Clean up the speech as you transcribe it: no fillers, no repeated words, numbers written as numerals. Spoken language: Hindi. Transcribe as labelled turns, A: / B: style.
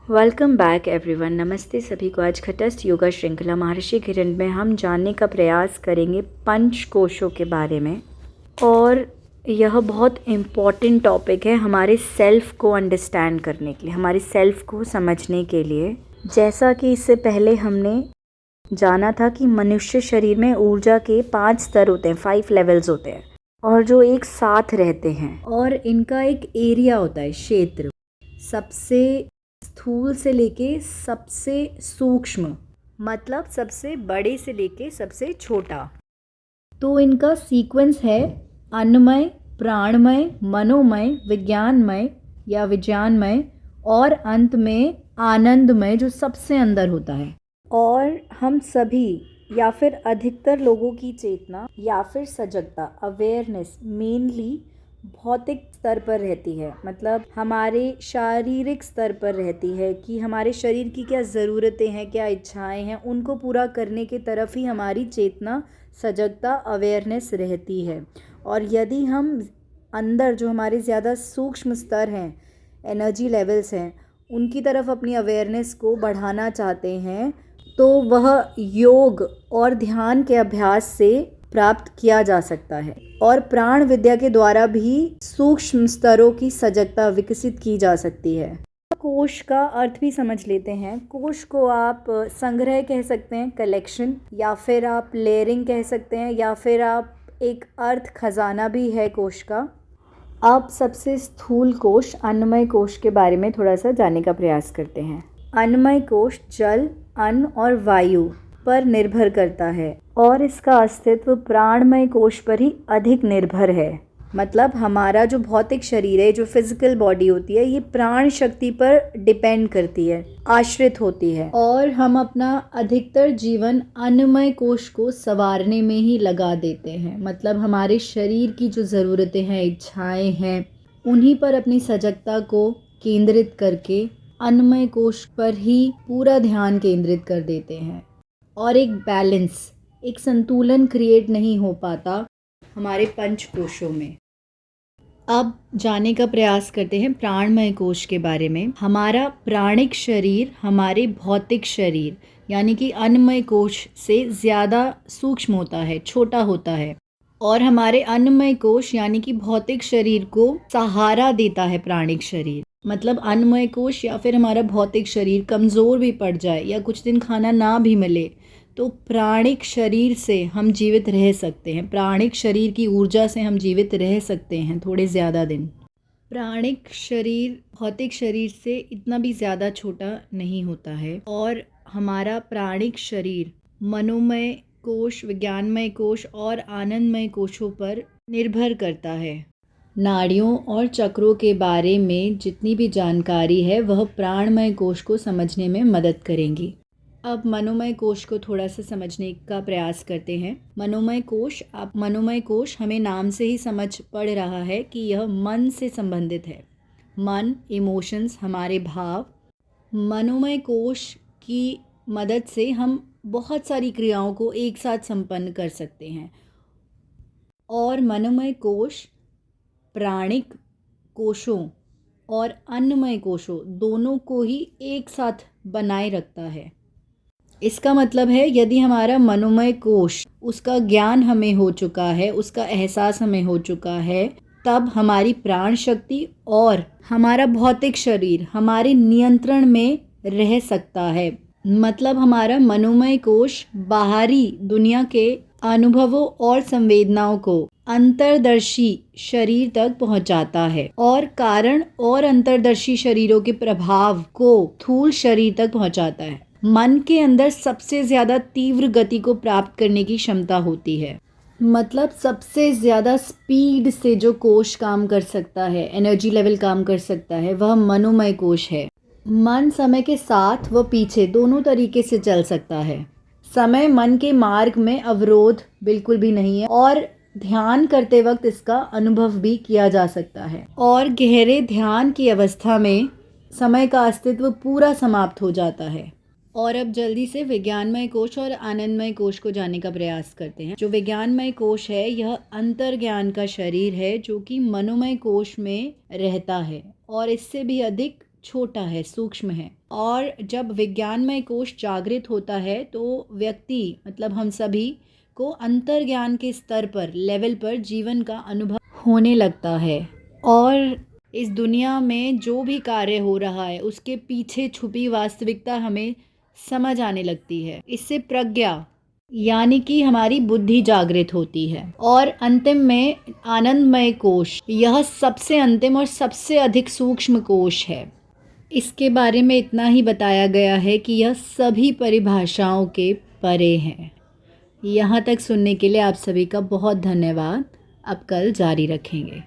A: Welcome back everyone. नमस्ते सभी को। आज खटस्थ योगा श्रृंखला महर्षि किरण में हम जानने का प्रयास करेंगे पंच कोशों के बारे में। और यह बहुत इम्पॉर्टेंट टॉपिक है हमारे सेल्फ को अंडरस्टैंड करने के लिए, हमारे सेल्फ को समझने के लिए। जैसा कि इससे पहले हमने जाना था कि मनुष्य शरीर में ऊर्जा के 5 स्तर होते हैं, 5 लेवल्स होते हैं, और जो एक साथ रहते हैं, और इनका एक एरिया होता है, क्षेत्र, सबसे स्थूल से लेके सबसे सूक्ष्म, मतलब सबसे बड़े से लेके सबसे छोटा। तो इनका सीक्वेंस है अन्नमय, प्राणमय, मनोमय, विज्ञानमय या विज्ञानमय, और अंत में आनंदमय जो सबसे अंदर होता है। और हम सभी या फिर अधिकतर लोगों की चेतना या फिर सजगता, अवेयरनेस, मेनली भौतिक स्तर पर रहती है, मतलब हमारे शारीरिक स्तर पर रहती है कि हमारे शरीर की क्या ज़रूरतें हैं, क्या इच्छाएं हैं, उनको पूरा करने की तरफ ही हमारी चेतना, सजगता, अवेयरनेस रहती है। और यदि हम अंदर जो हमारे ज़्यादा सूक्ष्म स्तर हैं, एनर्जी लेवल्स हैं, उनकी तरफ अपनी अवेयरनेस को बढ़ाना चाहते हैं, तो वह योग और ध्यान के अभ्यास से प्राप्त किया जा सकता है। और प्राण विद्या के द्वारा भी सूक्ष्म स्तरों की सजगता विकसित की जा सकती है। कोश का अर्थ भी समझ लेते हैं। कोश को आप संग्रह कह सकते हैं, कलेक्शन, या फिर आप लेयरिंग कह सकते हैं, या फिर आप एक अर्थ खजाना भी है कोश का। अब सबसे स्थूल कोश अन्नमय कोश के बारे में थोड़ा सा जानने का प्रयास करते हैं। अन्नमय कोश जल, अन्न और वायु पर निर्भर करता है, और इसका अस्तित्व प्राणमय कोश पर ही अधिक निर्भर है। मतलब हमारा जो भौतिक शरीर है, जो फिजिकल बॉडी होती है, ये प्राण शक्ति पर डिपेंड करती है, आश्रित होती है। और हम अपना अधिकतर जीवन अन्नमय कोश को संवारने में ही लगा देते हैं। मतलब हमारे शरीर की जो ज़रूरतें हैं, इच्छाएं हैं, उन्हीं पर अपनी सजगता को केंद्रित करके अन्नमय कोश पर ही पूरा ध्यान केंद्रित कर देते हैं। और एक बैलेंस, एक संतुलन क्रिएट नहीं हो पाता हमारे पंच कोशों में। अब जानने का प्रयास करते हैं प्राणमय कोश के बारे में। हमारा प्राणिक शरीर हमारे भौतिक शरीर यानी कि अन्नमय कोश से ज़्यादा सूक्ष्म होता है, छोटा होता है। और हमारे अन्नमय कोश यानी कि भौतिक शरीर को सहारा देता है प्राणिक शरीर। मतलब अन्नमय कोश या फिर हमारा भौतिक शरीर कमज़ोर भी पड़ जाए या कुछ दिन खाना ना भी मिले, तो प्राणिक शरीर से हम जीवित रह सकते हैं। प्राणिक शरीर की ऊर्जा से हम जीवित रह सकते हैं थोड़े ज़्यादा दिन। प्राणिक शरीर भौतिक शरीर से इतना भी ज़्यादा छोटा नहीं होता है। और हमारा प्राणिक शरीर मनोमय कोश, विज्ञानमय कोश और आनंदमय कोशों पर निर्भर करता है। नाड़ियों और चक्रों के बारे में जितनी भी जानकारी है वह प्राणमय कोश को समझने में मदद करेंगी। अब मनोमय कोश को थोड़ा सा समझने का प्रयास करते हैं। मनोमय कोश हमें नाम से ही समझ पड़ रहा है कि यह मन से संबंधित है। मन, इमोशंस, हमारे भाव। मनोमय कोश की मदद से हम बहुत सारी क्रियाओं को एक साथ संपन्न कर सकते हैं। और मनोमय कोश प्राणिक कोशों और अन्नमय कोशों दोनों को ही एक साथ बनाए रखता है। इसका मतलब है यदि हमारा मनोमय कोश, उसका ज्ञान हमें हो चुका है, उसका एहसास हमें हो चुका है, तब हमारी प्राण शक्ति और हमारा भौतिक शरीर हमारे नियंत्रण में रह सकता है। मतलब हमारा मनोमय कोश बाहरी दुनिया के अनुभवों और संवेदनाओं को अंतर्दर्शी शरीर तक पहुंचाता है, और कारण और अंतर्दर्शी शरीरों के प्रभाव को स्थूल शरीर तक पहुंचाता है। मन के अंदर सबसे ज़्यादा तीव्र गति को प्राप्त करने की क्षमता होती है। मतलब सबसे ज़्यादा स्पीड से जो कोश काम कर सकता है, एनर्जी लेवल काम कर सकता है, वह मनोमय कोश है। मन समय के साथ व पीछे दोनों तरीके से चल सकता है। समय मन के मार्ग में अवरोध बिल्कुल भी नहीं है, और ध्यान करते वक्त इसका अनुभव भी किया जा सकता है। और गहरे ध्यान की अवस्था में समय का अस्तित्व पूरा समाप्त हो जाता है। और अब जल्दी से विज्ञानमय कोश और आनंदमय कोश को जानने का प्रयास करते हैं। जो विज्ञानमय कोश है यह अंतर्ज्ञान का शरीर है, जो कि मनोमय कोश में रहता है और इससे भी अधिक छोटा है, सूक्ष्म है। और जब विज्ञानमय कोश जागृत होता है तो व्यक्ति मतलब हम सभी को अंतर्ज्ञान के स्तर पर लेवल पर जीवन का अनुभव होने लगता है और इस दुनिया में जो भी कार्य हो रहा है उसके पीछे छुपी वास्तविकता हमें समझ आने लगती है। इससे प्रज्ञा यानी कि हमारी बुद्धि जागृत होती है। और अंतिम में आनंदमय कोश, यह सबसे अंतिम और सबसे अधिक सूक्ष्म कोश है। इसके बारे में इतना ही बताया गया है कि यह सभी परिभाषाओं के परे है। यहाँ तक सुनने के लिए आप सभी का बहुत धन्यवाद। अब कल जारी रखेंगे।